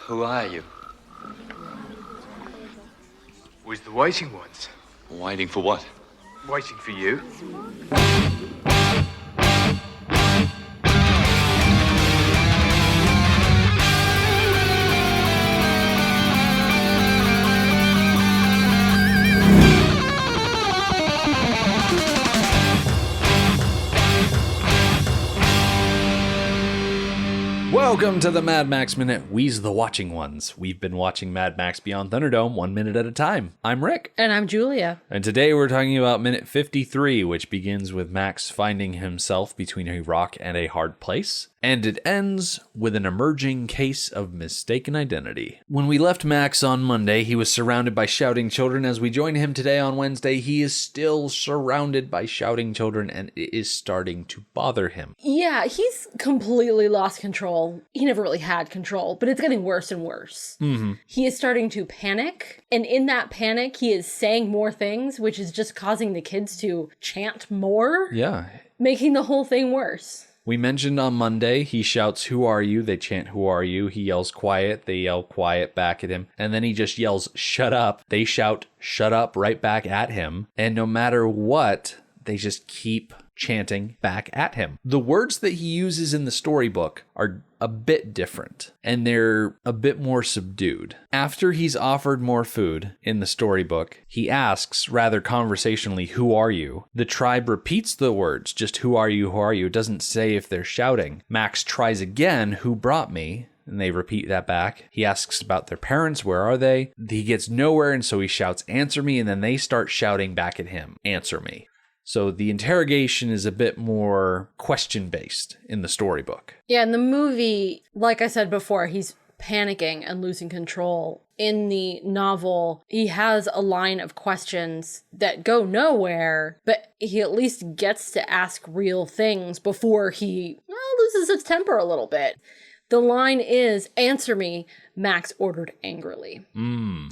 Who are you? We's the waiting ones. Waiting for what? Waiting for you. Welcome to the Mad Max Minute. We's the watching ones. We've been watching Mad Max Beyond Thunderdome 1 minute at a time. I'm Rick. And I'm Julia. And today we're talking about minute 53, which begins with Max finding himself between a rock and a hard place. And it ends with an emerging case of mistaken identity. When we left Max on Monday, he was surrounded by shouting children. As we join him today on Wednesday, he is still surrounded by shouting children, and it is starting to bother him. Yeah, he's completely lost control. He never really had control, but it's getting worse and worse. Mm-hmm. He is starting to panic, and in that panic, he is saying more things, which is just causing the kids to chant more. Yeah. Making the whole thing worse. We mentioned on Monday, he shouts, "Who are you?" They chant, "Who are you?" He yells, "Quiet." They yell, "Quiet," back at him. And then he just yells, "Shut up." They shout, "Shut up," right back at him. And no matter what, they just keep chanting back at him. The words that he uses in the storybook are a bit different, and they're a bit more subdued. After he's offered more food in the storybook, he asks, rather conversationally, "Who are you?" The tribe repeats the words, just "Who are you? Who are you?" It doesn't say if they're shouting. Max tries again, "Who brought me?" And they repeat that back. He asks about their parents, where are they? He gets nowhere, and so he shouts, "Answer me," and then they start shouting back at him, "Answer me." So the interrogation is a bit more question-based in the storybook. Yeah, in the movie, like I said before, he's panicking and losing control. In the novel, he has a line of questions that go nowhere, but he at least gets to ask real things before he loses his temper a little bit. The line is, "Answer me," Max ordered angrily.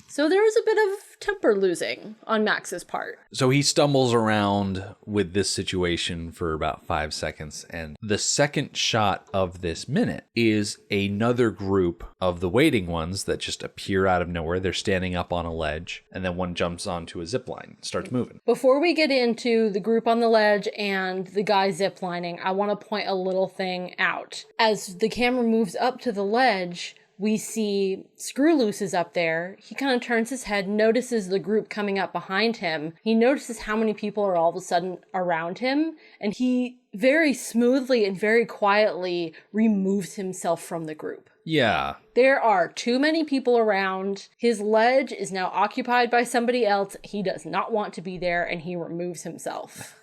So there is a bit of temper losing on Max's part. So he stumbles around with this situation for about 5 seconds. And the second shot of this minute is another group of the waiting ones that just appear out of nowhere. They're standing up on a ledge, and then one jumps onto a zip line, starts moving. Before we get into the group on the ledge and the guy ziplining, I want to point a little thing out. As the camera moves up to the ledge, we see Screw Loose is up there. He kind of turns his head, notices the group coming up behind him. He notices how many people are all of a sudden around him, and he very smoothly and very quietly removes himself from the group. Yeah. There are too many people around. His ledge is now occupied by somebody else. He does not want to be there, and he removes himself.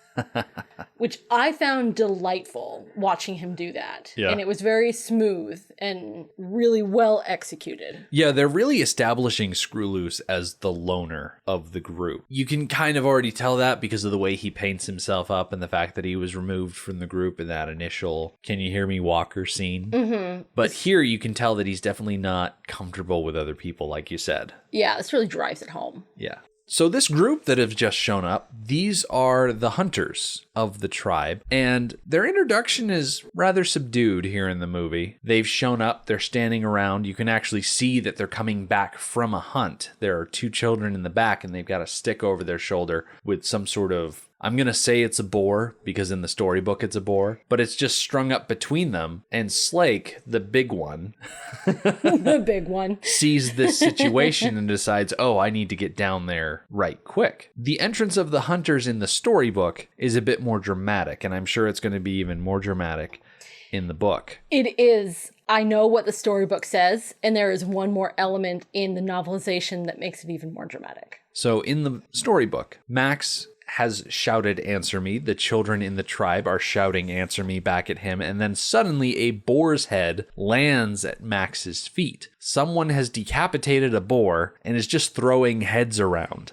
Which I found delightful watching him do that. Yeah. And it was very smooth and really well executed. Yeah, they're really establishing Screw Loose as the loner of the group. You can kind of already tell that because of the way he paints himself up and the fact that he was removed from the group in that initial "Can you hear me, Walker" scene. Mm-hmm. But here you can tell that he's definitely not comfortable with other people, like you said. Yeah, this really drives it home. Yeah. So this group that have just shown up, these are the hunters of the tribe, and their introduction is rather subdued here in the movie. They've shown up, they're standing around. You can actually see that they're coming back from a hunt. There are two children in the back, and they've got a stick over their shoulder with some sort of, I'm going to say it's a boar, because in the storybook it's a boar, but it's just strung up between them. And Slake, the big one, The big one, sees this situation and decides, oh, I need to get down there right quick. The entrance of the hunters in the storybook is a bit more dramatic, and I'm sure it's going to be even more dramatic in the book. It is. I know what the storybook says, and there is one more element in the novelization that makes it even more dramatic. So in the storybook, Max has shouted, "Answer me." The children in the tribe are shouting, "Answer me," back at him. And then suddenly a boar's head lands at Max's feet. Someone has decapitated a boar and is just throwing heads around.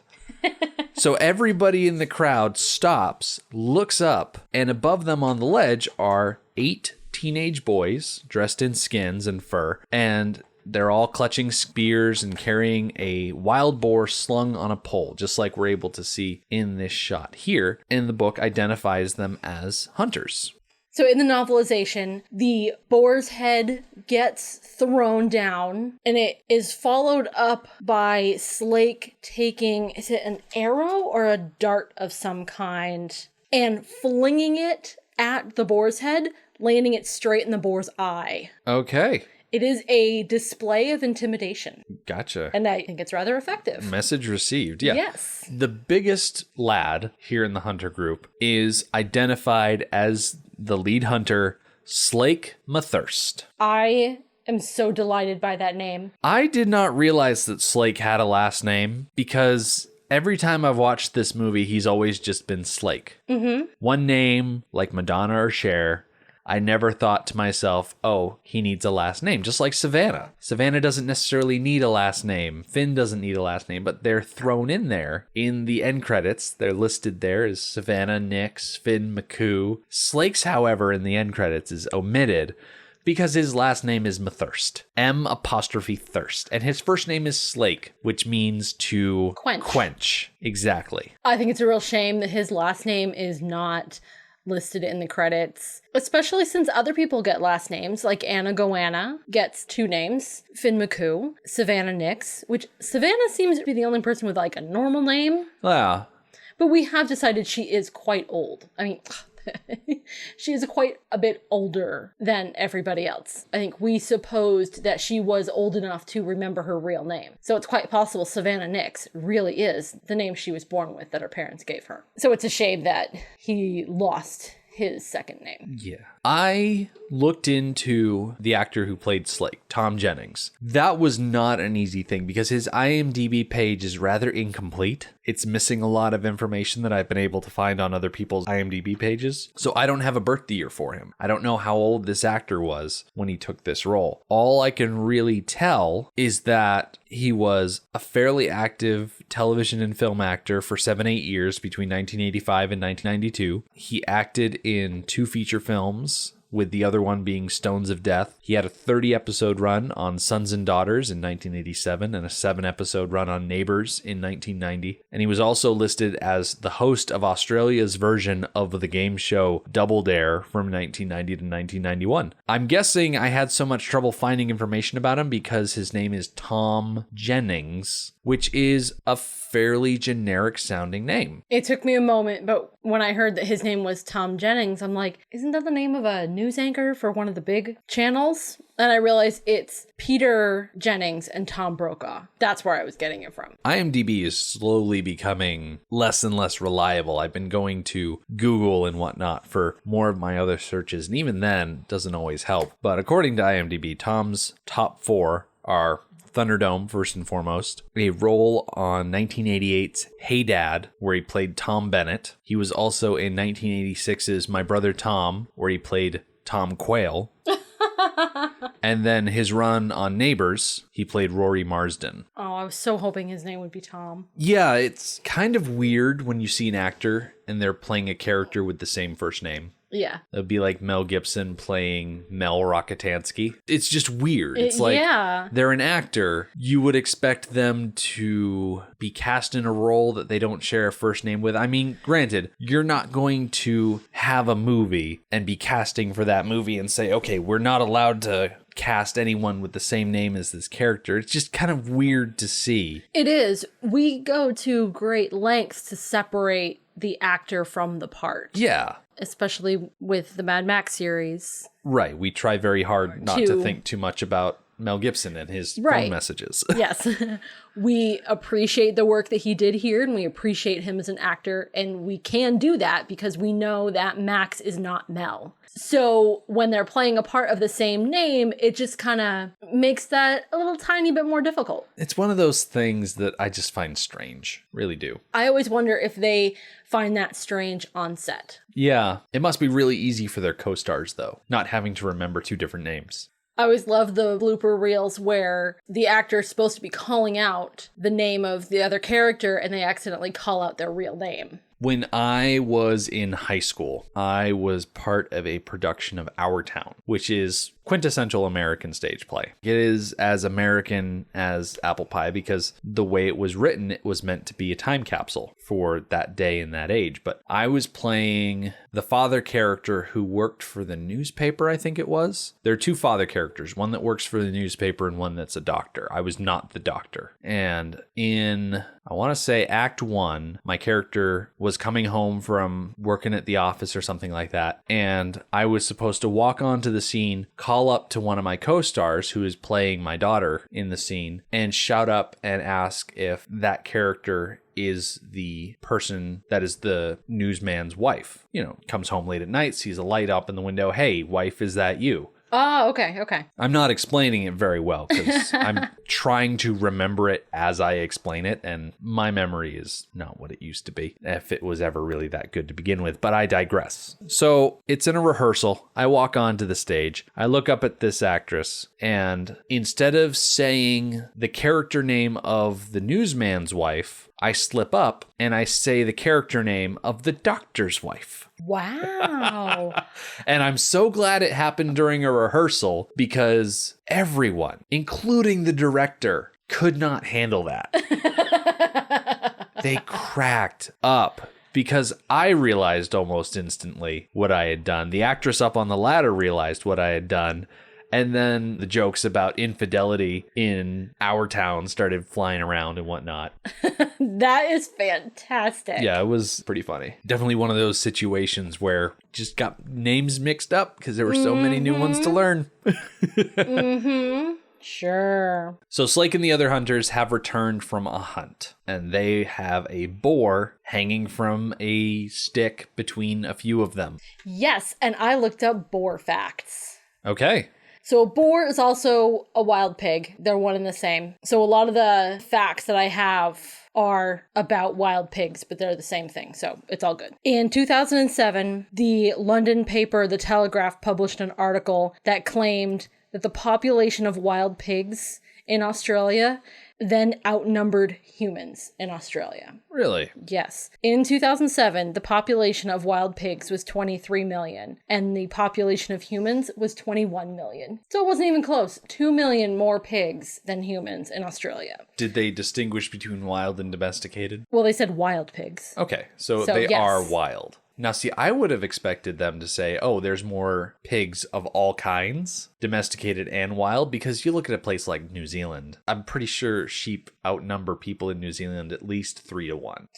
So everybody in the crowd stops, looks up, and above them on the ledge are 8 teenage boys dressed in skins and fur, and they're all clutching spears and carrying a wild boar slung on a pole, just like we're able to see in this shot here. And the book identifies them as hunters. So in the novelization, the boar's head gets thrown down, and it is followed up by Slake taking, is it an arrow or a dart of some kind, and flinging it at the boar's head, landing it straight in the boar's eye. Okay. It is a display of intimidation. Gotcha. And I think it's rather effective. Message received. Yeah. Yes. The biggest lad here in the hunter group is identified as the lead hunter, Slake Mathirst. I am so delighted by that name. I did not realize that Slake had a last name because every time I've watched this movie, he's always just been Slake. Mm-hmm. One name, like Madonna or Cher. I never thought to myself, oh, he needs a last name, just like Savannah. Savannah doesn't necessarily need a last name. Finn doesn't need a last name, but they're thrown in there. In the end credits, they're listed there as Savannah, Nix, Finn, McCoo. Slake's, however, in the end credits is omitted because his last name is Mathirst. M''Thirst. And his first name is Slake, which means to quench. Exactly. I think it's a real shame that his last name is not listed in the credits, especially since other people get last names, like Anna Goanna gets 2 names, Finn McCoo, Savannah Nix, which Savannah seems to be the only person with like a normal name. Yeah. But we have decided she is quite old. I mean, she is quite a bit older than everybody else. I think we supposed that she was old enough to remember her real name. So it's quite possible Savannah Nix really is the name she was born with that her parents gave her. So it's a shame that he lost his second name. Yeah. I looked into the actor who played Slake, Tom Jennings. That was not an easy thing because his IMDb page is rather incomplete. It's missing a lot of information that I've been able to find on other people's IMDb pages. So I don't have a birth year for him. I don't know how old this actor was when he took this role. All I can really tell is that he was a fairly active television and film actor for 7-8 years between 1985 and 1992. He acted in 2 feature films, with the other one being Stones of Death. He had a 30-episode run on Sons and Daughters in 1987 and a 7-episode run on Neighbours in 1990. And he was also listed as the host of Australia's version of the game show Double Dare from 1990 to 1991. I'm guessing I had so much trouble finding information about him because his name is Tom Jennings, which is a fairly generic sounding name. It took me a moment, but when I heard that his name was Tom Jennings, I'm like, isn't that the name of a news anchor for one of the big channels? And I realized it's Peter Jennings and Tom Brokaw. That's where I was getting it from. IMDb is slowly becoming less and less reliable. I've been going to Google and whatnot for more of my other searches, and even then, doesn't always help. But according to IMDb, Tom's top 4 are Thunderdome, first and foremost, a role on 1988's Hey Dad, where he played Tom Bennett. He was also in 1986's My Brother Tom, where he played Tom Quayle. And then his run on Neighbours, he played Rory Marsden. Oh, I was so hoping his name would be Tom. Yeah, it's kind of weird when you see an actor and they're playing a character with the same first name. Yeah. It'd be like Mel Gibson playing Mel Rockatansky. It's just weird. It's like they're an actor. You would expect them to be cast in a role that they don't share a first name with. I mean, granted, you're not going to have a movie and be casting for that movie and say, okay, we're not allowed to cast anyone with the same name as this character. It's just kind of weird to see. It is. We go to great lengths to separate the actor from the part. Yeah. Especially with the Mad Max series. Right. We try very hard not to think too much about Mel Gibson and his phone messages. Yes. We appreciate the work that he did here, and we appreciate him as an actor, and we can do that because we know that Max is not Mel. So when they're playing a part of the same name, it just kind of makes that a little tiny bit more difficult. It's one of those things that I just find strange. Really do. I always wonder if they find that strange on set. Yeah. It must be really easy for their co-stars, though, not having to remember 2 different names. I always love the blooper reels where the actor is supposed to be calling out the name of the other character and they accidentally call out their real name. When I was in high school, I was part of a production of Our Town, which is quintessential American stage play. It is as American as apple pie because the way it was written, it was meant to be a time capsule for that day and that age. But I was playing the father character who worked for the newspaper, I think it was. There are two father characters, one that works for the newspaper and one that's a doctor. I was not the doctor. And in, I want to say Act 1, my character was coming home from working at the office or something like that. And I was supposed to walk onto the scene, call up to one of my co-stars who is playing my daughter in the scene, and shout up and ask if that character is the person that is the newsman's wife. You know, comes home late at night, sees a light up in the window. Hey, wife, is that you? Oh, okay. I'm not explaining it very well because I'm trying to remember it as I explain it, and my memory is not what it used to be, if it was ever really that good to begin with, but I digress. So it's in a rehearsal. I walk onto the stage. I look up at this actress, and instead of saying the character name of the newsman's wife, I slip up and I say the character name of the doctor's wife. Wow. And I'm so glad it happened during a rehearsal because everyone, including the director, could not handle that. They cracked up because I realized almost instantly what I had done. The actress up on the ladder realized what I had done. And then the jokes about infidelity in Our Town started flying around and whatnot. That is fantastic. Yeah, it was pretty funny. Definitely one of those situations where just got names mixed up because there were so many new ones to learn. Sure. So Slake and the other hunters have returned from a hunt, and they have a boar hanging from a stick between a few of them. Yes, and I looked up boar facts. Okay. So a boar is also a wild pig. They're one and the same. So a lot of the facts that I have are about wild pigs, but they're the same thing. So it's all good. In 2007, the London paper, The Telegraph, published an article that claimed that the population of wild pigs in Australia then outnumbered humans in Australia. Really? Yes. In 2007, the population of wild pigs was 23 million, and the population of humans was 21 million. So it wasn't even close. 2 million more pigs than humans in Australia. Did they distinguish between wild and domesticated? Well, they said wild pigs. Okay, so So, they yes. are wild. Now, see, I would have expected them to say, oh, there's more pigs of all kinds, domesticated and wild, because you look at a place like New Zealand. I'm pretty sure sheep outnumber people in New Zealand at least 3 to 1.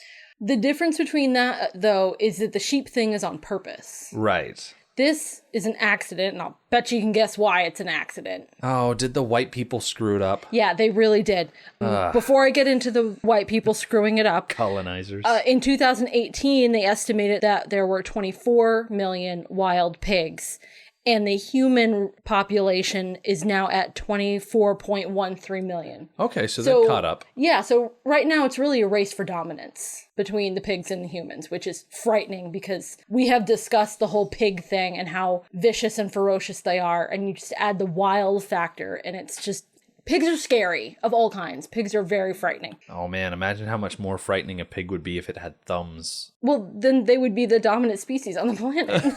The difference between that, though, is that the sheep thing is on purpose. Right. This is an accident, and I'll bet you can guess why it's an accident. Oh, did the white people screw it up? Yeah, they really did. Before I get into the white people screwing it up, Colonizers. in 2018, they estimated that there were 24 million wild pigs, and the human population is now at 24.13 million. Okay, so they're caught up. Yeah, so right now it's really a race for dominance between the pigs and the humans, which is frightening because we have discussed the whole pig thing and how vicious and ferocious they are, and you just add the wild factor, and it's just... Pigs are scary, of all kinds. Pigs are very frightening. Oh man, imagine how much more frightening a pig would be if it had thumbs. Well, then they would be the dominant species on the planet.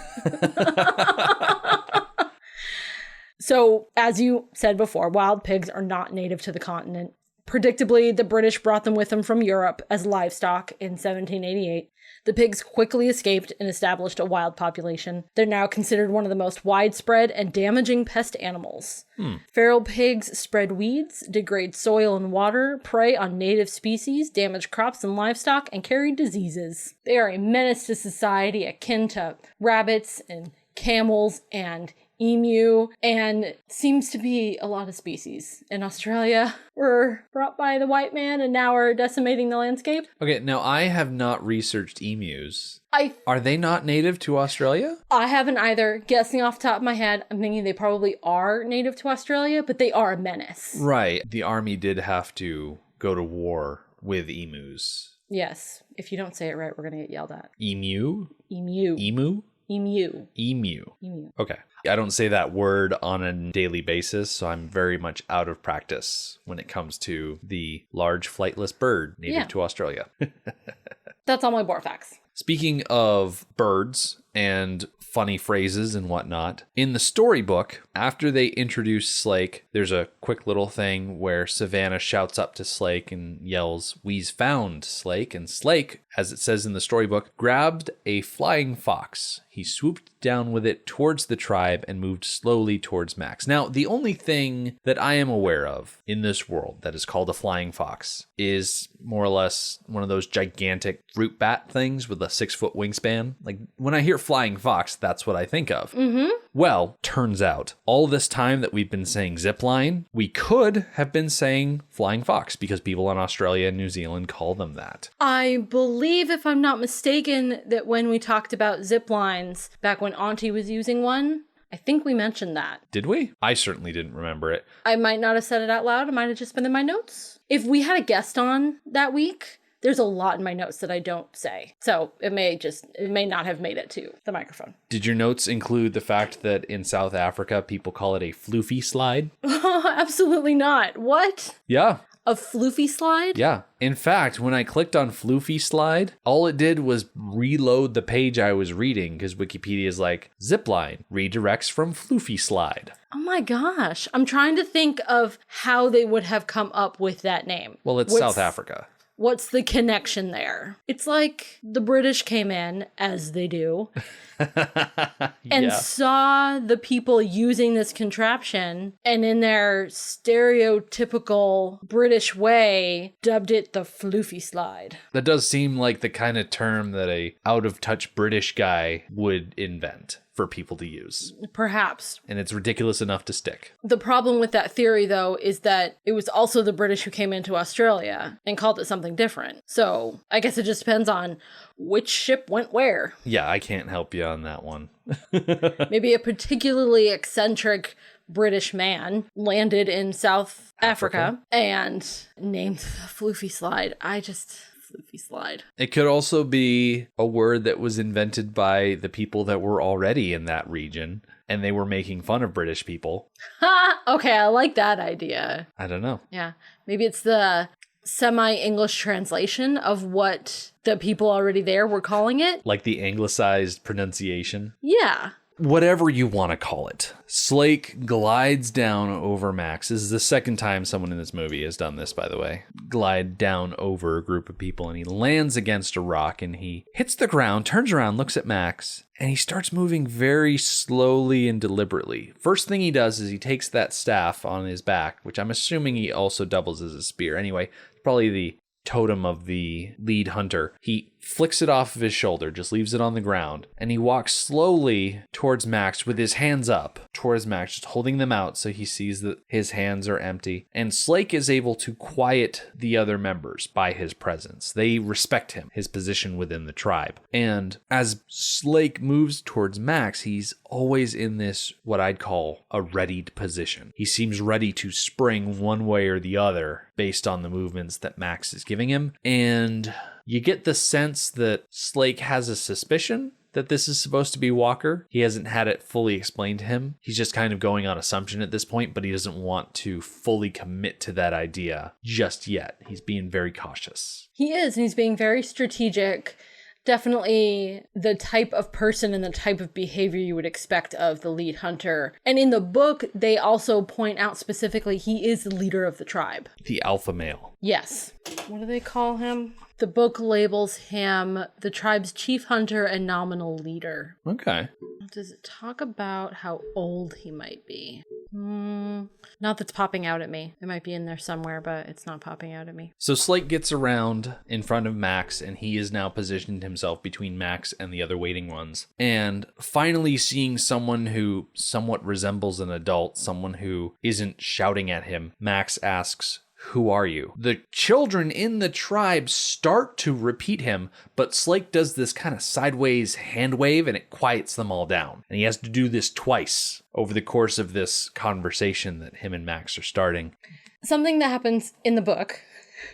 So, as you said before, wild pigs are not native to the continent. Predictably, the British brought them with them from Europe as livestock in 1788. The pigs quickly escaped and established a wild population. They're now considered one of the most widespread and damaging pest animals. Feral pigs spread weeds, degrade soil and water, prey on native species, damage crops and livestock, and carry diseases. They are a menace to society akin to rabbits and camels and emu, and seems to be a lot of species in Australia were brought by the white man and now are decimating the landscape. Okay, now I have not researched emus. I Are they not native to Australia? haven't either. Guessing off the top of my head, I'm thinking they probably are native to Australia, but they are a menace. Right. The army did have to go to war with emus. Yes. If you don't say it right, we're going to get yelled at. Emu? Emu. Emu? Emu. Emu. Emu. Okay. I don't say that word on a daily basis, so I'm very much out of practice when it comes to the large flightless bird native Yeah. to Australia. That's all my boar facts. Speaking of birds and funny phrases and whatnot, in the storybook, after they introduce Slake, there's a quick little thing where Savannah shouts up to Slake and yells, "We's found Slake." And Slake, as it says in the storybook, grabbed a flying fox. He swooped down with it towards the tribe and moved slowly towards Max. Now, the only thing that I am aware of in this world that is called a flying fox is more or less one of those gigantic fruit bat things with a 6-foot wingspan. Like, when I hear flying fox, that's what I think of. Mm-hmm. Well, turns out, all this time that we've been saying zipline, we could have been saying flying fox because people in Australia and New Zealand call them that. I believe, if I'm not mistaken, that when we talked about zip lines, back when Auntie was using one, I think we mentioned that. Did we? I certainly didn't remember it. I might not have said it out loud. It might have just been in my notes. If we had a guest on that week, there's a lot in my notes that I don't say. So it may not have made it to the microphone. Did your notes include the fact that in South Africa, people call it a floofy slide? Absolutely not. What? Yeah. A floofy slide? Yeah. In fact, when I clicked on floofy slide, all it did was reload the page I was reading because Wikipedia is like, zipline redirects from floofy slide. Oh my gosh. I'm trying to think of how they would have come up with that name. Well, it's South Africa. What's the connection there? It's like the British came in, as they do, and saw the people using this contraption, and in their stereotypical British way, dubbed it the floofy slide. That does seem like the kind of term that a out-of-touch British guy would invent for people to use. Perhaps. And it's ridiculous enough to stick. The problem with that theory, though, is that it was also the British who came into Australia and called it something different. So I guess it just depends on which ship went where. Yeah, I can't help you on that one. Maybe a particularly eccentric British man landed in South Africa and named the floofy slide. Floofy slide. It could also be a word that was invented by the people that were already in that region and they were making fun of British people. Ha! Okay, I like that idea. I don't know. Yeah. Maybe it's the semi-English translation of what the people already there were calling it. Like the anglicized pronunciation. Yeah. Whatever you want to call it. Slake glides down over Max. This is the second time someone in this movie has done this, by the way. Glide down over a group of people, and he lands against a rock, and he hits the ground, turns around, looks at Max, and he starts moving very slowly and deliberately. First thing he does is he takes that staff on his back, which I'm assuming he also doubles as a spear. Anyway, probably the totem of the lead hunter. He flicks it off of his shoulder, just leaves it on the ground, and he walks slowly towards Max with his hands up towards Max, just holding them out so he sees that his hands are empty. And Slake is able to quiet the other members by his presence. They respect him, his position within the tribe. And as Slake moves towards Max, he's always in this, what I'd call a readied position. He seems ready to spring one way or the other based on the movements that Max is giving him. And you get the sense that Slake has a suspicion that this is supposed to be Walker. He hasn't had it fully explained to him. He's just kind of going on assumption at this point, but he doesn't want to fully commit to that idea just yet. He's being very cautious. He is, and he's being very strategic. Definitely the type of person and the type of behavior you would expect of the lead hunter. And in the book, they also point out specifically he is the leader of the tribe. The alpha male. Yes. What do they call him? The book labels him the tribe's chief hunter and nominal leader. Okay. Does it talk about how old he might be? Not that's popping out at me. It might be in there somewhere, but it's not popping out at me. So Slake gets around in front of Max, and he has now positioned himself between Max and the other waiting ones. And finally seeing someone who somewhat resembles an adult, someone who isn't shouting at him, Max asks, "Who are you?" The children in the tribe start to repeat him, but Slake does this kind of sideways hand wave and it quiets them all down. And he has to do this twice over the course of this conversation that him and Max are starting. Something that happens in the book,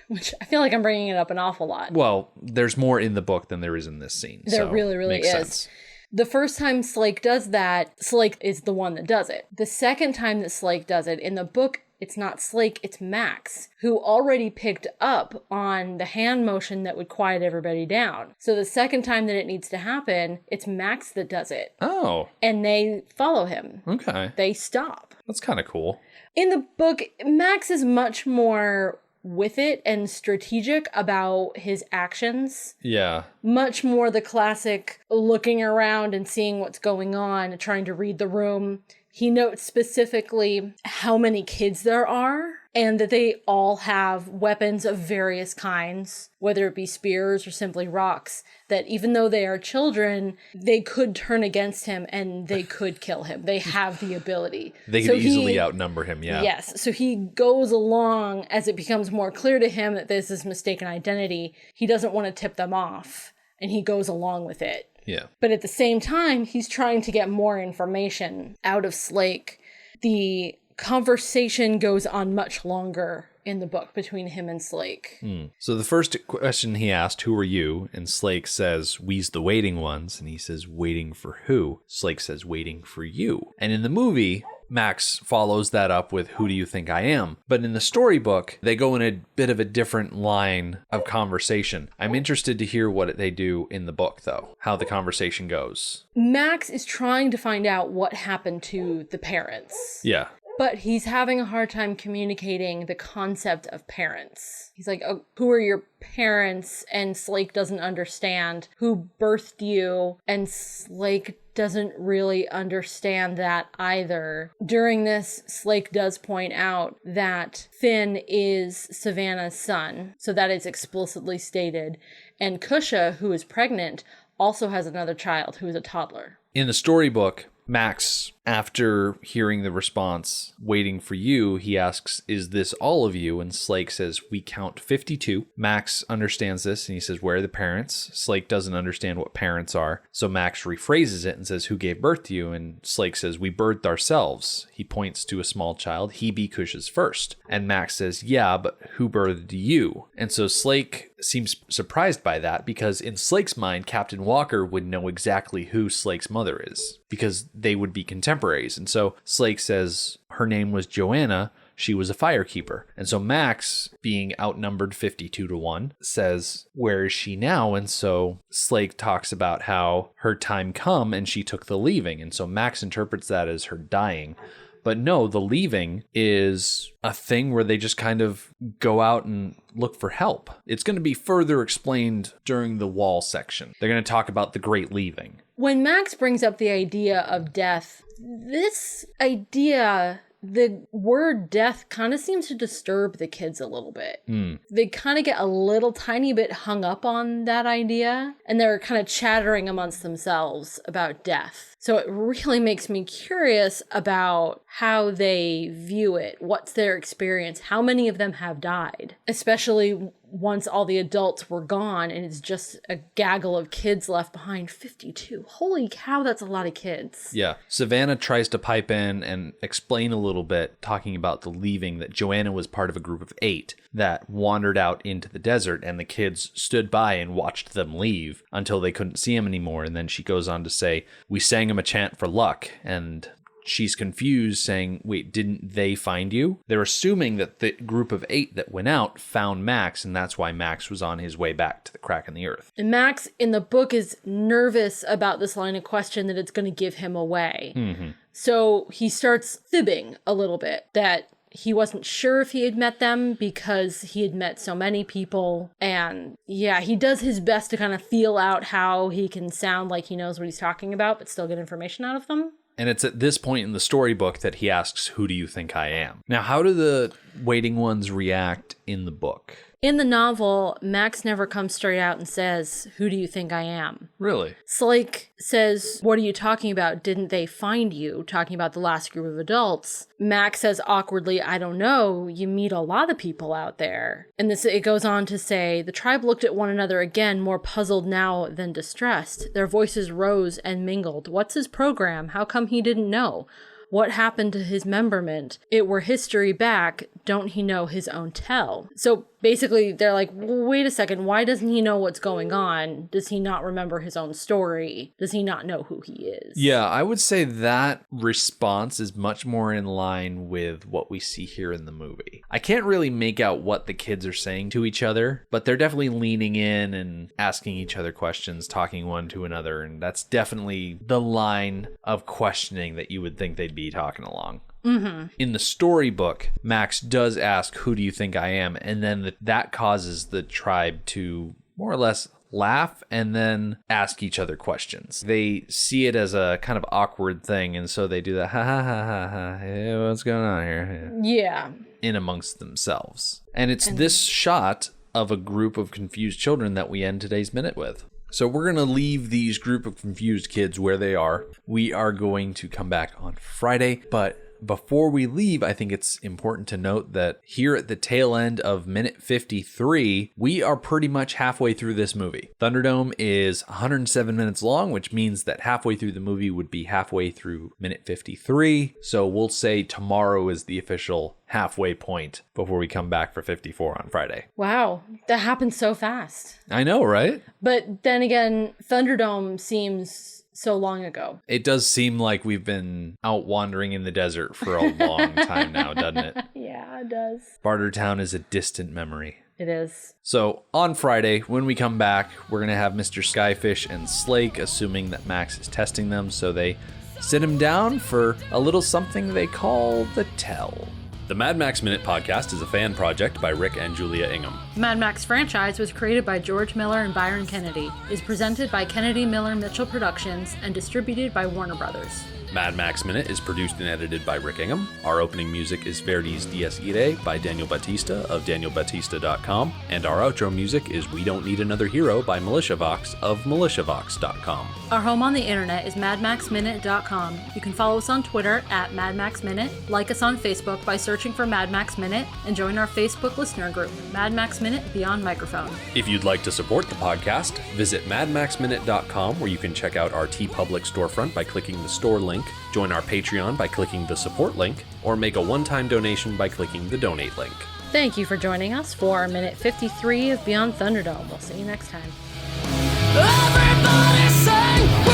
which I feel like I'm bringing it up an awful lot. Well, there's more in the book than there is in this scene. There really makes is. Sense. The first time Slake does that, Slake is the one that does it. The second time that Slake does it, in the book, it's not Slake, it's Max, who already picked up on the hand motion that would quiet everybody down. So the second time that it needs to happen, it's Max that does it. Oh. And they follow him. Okay. They stop. That's kind of cool. In the book, Max is much more with it and strategic about his actions. Yeah. Much more the classic looking around and seeing what's going on, trying to read the room. He notes specifically how many kids there are and that they all have weapons of various kinds, whether it be spears or simply rocks, that even though they are children, they could turn against him and they could kill him. They have the ability. They could easily outnumber him, yeah. Yes. So he goes along as it becomes more clear to him that this is mistaken identity. He doesn't want to tip them off, and he goes along with it. Yeah. But at the same time, he's trying to get more information out of Slake. The conversation goes on much longer in the book between him and Slake. So the first question he asked, who are you? And Slake says, we's the waiting ones. And he says, waiting for who? Slake says, waiting for you. And in the movie, Max follows that up with, who do you think I am? But in the storybook, they go in a bit of a different line of conversation. I'm interested to hear what they do in the book, though, how the conversation goes. Max is trying to find out what happened to the parents. Yeah. But he's having a hard time communicating the concept of parents. He's like, oh, who are your parents? And Slake doesn't understand who birthed you. And Slake doesn't really understand that either. During this, Slake does point out that Finn is Savannah's son. So that is explicitly stated. And Kusha, who is pregnant, also has another child who is a toddler. In the storybook, Max, after hearing the response, waiting for you, he asks, is this all of you? And Slake says, we count 52. Max understands this and he says, where are the parents? Slake doesn't understand what parents are. So Max rephrases it and says, who gave birth to you? And Slake says, we birthed ourselves. He points to a small child. He be Kush's first. And Max says, yeah, but who birthed you? And so Slake seems surprised by that because in Slake's mind, Captain Walker would know exactly who Slake's mother is because they would be contemporaries. And so Slake says her name was Joanna. She was a firekeeper. And so Max, being outnumbered 52-1, says, where is she now? And so Slake talks about how her time come and she took the leaving. And so Max interprets that as her dying. But no, the leaving is a thing where they just kind of go out and look for help. It's going to be further explained during the wall section. They're going to talk about the Great Leaving. When Max brings up the idea of death, this idea, the word death kind of seems to disturb the kids a little bit. They kind of get a little tiny bit hung up on that idea, and they're kind of chattering amongst themselves about death. So it really makes me curious about how they view it. What's their experience? How many of them have died? Especially once all the adults were gone and it's just a gaggle of kids left behind. 52. Holy cow, that's a lot of kids. Yeah. Savannah tries to pipe in and explain a little bit, talking about the leaving, that Joanna was part of a group of 8 that wandered out into the desert, and the kids stood by and watched them leave until they couldn't see him anymore. And then she goes on to say, we sang him a chant for luck. And she's confused, saying, wait, didn't they find you? They're assuming that the group of 8 that went out found Max, and that's why Max was on his way back to the crack in the earth. And Max in the book is nervous about this line of question that it's going to give him away. So he starts fibbing a little bit that he wasn't sure if he had met them because he had met so many people. And yeah, he does his best to kind of feel out how he can sound like he knows what he's talking about, but still get information out of them. And it's at this point in the storybook that he asks, who do you think I am? Now, how do the waiting ones react in the book? In the novel, Max never comes straight out and says, who do you think I am? Really? Slake says, what are you talking about? Didn't they find you? Talking about the last group of adults. Max says awkwardly, I don't know. You meet a lot of people out there. And it goes on to say, the tribe looked at one another again, more puzzled now than distressed. Their voices rose and mingled. What's his program? How come he didn't know? What happened to his memberment? It were history back. Don't he know his own tell? So basically, they're like, wait a second, why doesn't he know what's going on? Does he not remember his own story? Does he not know who he is? Yeah, I would say that response is much more in line with what we see here in the movie. I can't really make out what the kids are saying to each other, but they're definitely leaning in and asking each other questions, talking one to another, and that's definitely the line of questioning that you would think they'd be talking along. Mm-hmm. In the storybook, Max does ask, who do you think I am? And then that causes the tribe to more or less laugh and then ask each other questions. They see it as a kind of awkward thing, and so they do that, ha ha ha ha ha, hey, what's going on here? Yeah. In amongst themselves. And it's this shot of a group of confused children that we end today's minute with. So we're going to leave these group of confused kids where they are. We are going to come back on Friday, but before we leave, I think it's important to note that here at the tail end of minute 53, we are pretty much halfway through this movie. Thunderdome is 107 minutes long, which means that halfway through the movie would be halfway through minute 53. So we'll say tomorrow is the official halfway point before we come back for 54 on Friday. Wow, that happened so fast. I know, right? But then again, Thunderdome seems so long ago. It does seem like we've been out wandering in the desert for a long time now, doesn't it? Yeah, it does. Bartertown is a distant memory. It is. So on Friday, when we come back, we're going to have Mr. Skyfish and Slake, assuming that Max is testing them. So they sit him down for a little something they call the tell. The Mad Max Minute podcast is a fan project by Rick and Julia Ingham. The Mad Max franchise was created by George Miller and Byron Kennedy, is presented by Kennedy Miller Mitchell Productions, and distributed by Warner Brothers. Mad Max Minute is produced and edited by Rick Ingham. Our opening music is Verdi's Dies Irae by Daniel Batista of danielbatista.com. And our outro music is We Don't Need Another Hero by MilitiaVox of militiavox.com. Our home on the internet is madmaxminute.com. You can follow us on Twitter at madmaxminute, like us on Facebook by searching for Mad Max Minute, and join our Facebook listener group, Mad Max Minute Beyond Microphone. If you'd like to support the podcast, visit madmaxminute.com, where you can check out our TeePublic storefront by clicking the store link, join our Patreon by clicking the support link, or make a one-time donation by clicking the donate link. Thank you for joining us for minute 53 of Beyond Thunderdome. We'll see you next time. Everybody sing.